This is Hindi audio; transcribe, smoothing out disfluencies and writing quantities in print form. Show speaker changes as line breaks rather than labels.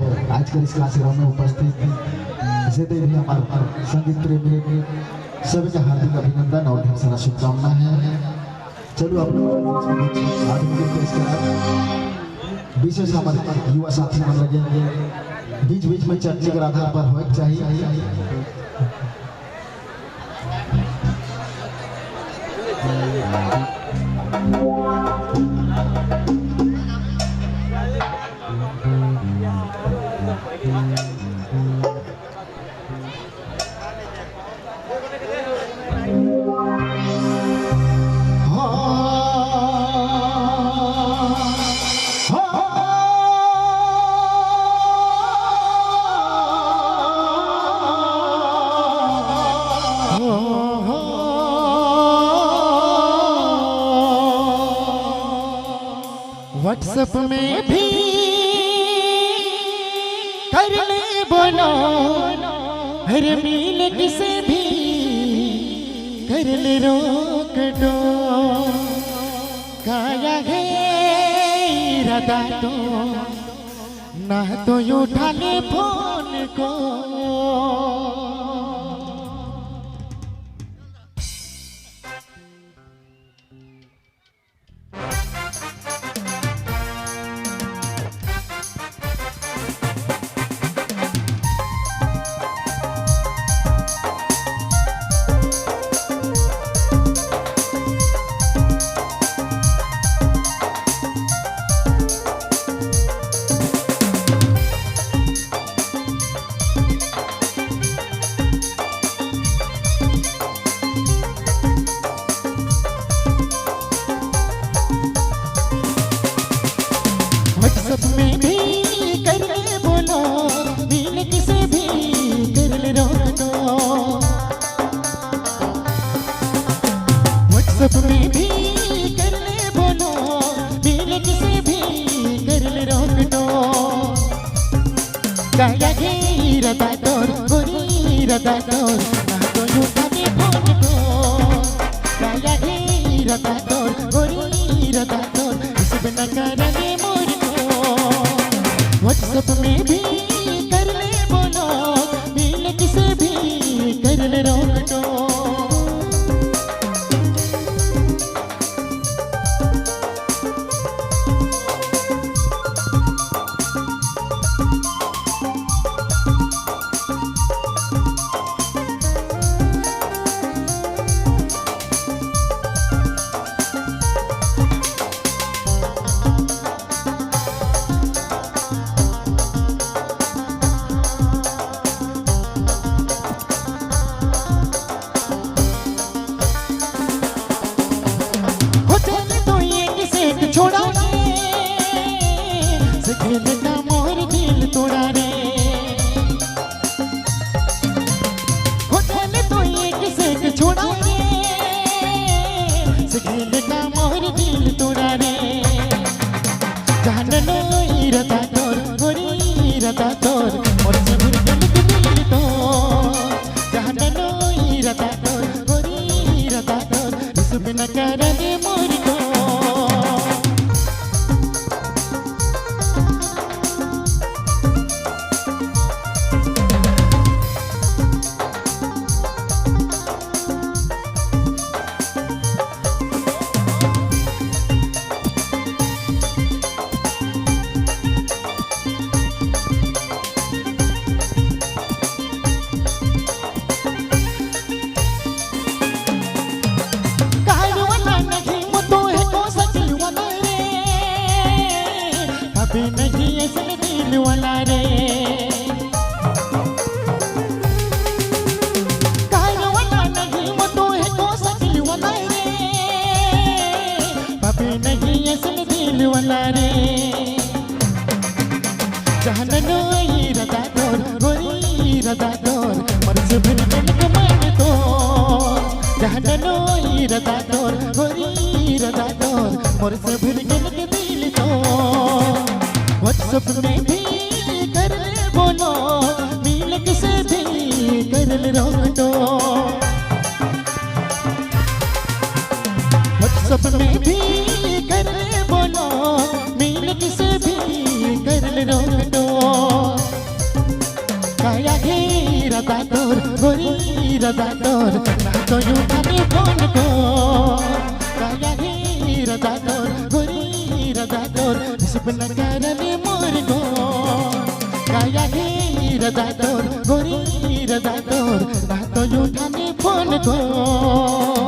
आज के इस कार्यक्रम में उपस्थित जितने भी हमारे संगीत प्रेमी सभी का हार्दिक अभिनंदन और ढेर सारा शुभकामना है। चलो विशेष हमारे युवा साथी मन लगे बीच बीच में चर्चा के आधार पर होना चाहिए।
व्हाट्सएप में भी कर ले बोलो, हर मील किसे भी कर ले रोक दो। काया है इरादा तो ना तो उठा ले फोन को। व्हाट्सएप में भी कर ले बोलो, मिल किसे भी कर ले रोक दो। व्हाट्सएप में भी कर ले बोलो, मिल किसे भी कर ले रोक दो। काया के इरादा तोर गोरी इरादा तोर ना तो उठा ले फोन को। काया के इरादा तोर गोरी इरादा तोर इस बिना कर ले मोर। व्हाट्सएप में भी कर ले बोलो, मिल किसे भी कर ले रोक दो। छोड़ा रे का मोर दिल तोड़ा रे। होटल तो एक से छोड़ा रे का मोर दिल तोड़ा रे। जान लो इरादा तोर गोरी इरादा तोर मोर से भर दिल के दिल तो। जान लो इरादा तोर गोरी इरादा तोर इस बिना कर दे मोर को। अभी नहीं ऐसे दिल वाला रे। कार वाला नहीं वो तो है कौन सा दिल वाला रे। अभी नहीं ऐसे दिल वाला रे। जान लो इरादा तोर गोरी इरादा तोर मर से भर दिल के मन तो। जान लो इरादा तोर गोरी इरादा तोर मर से भर दिल के दिल तो। व्हाट्सएप में भी कर ले बोलो, मिल किसे भी कर ले रोक दो। व्हाट्सएप में भी कर ले बोलो, मिल किसे भी कर ले रोक दो। गाया घेरा दादोर गोरी रदा तोर ना तो उठाने फोन को गाया घेरा दादोर गोरी रदा तोर सपना करने मोर को गाया घेरा दादोर गोरी रदा तोर ना तो उठाने फोन को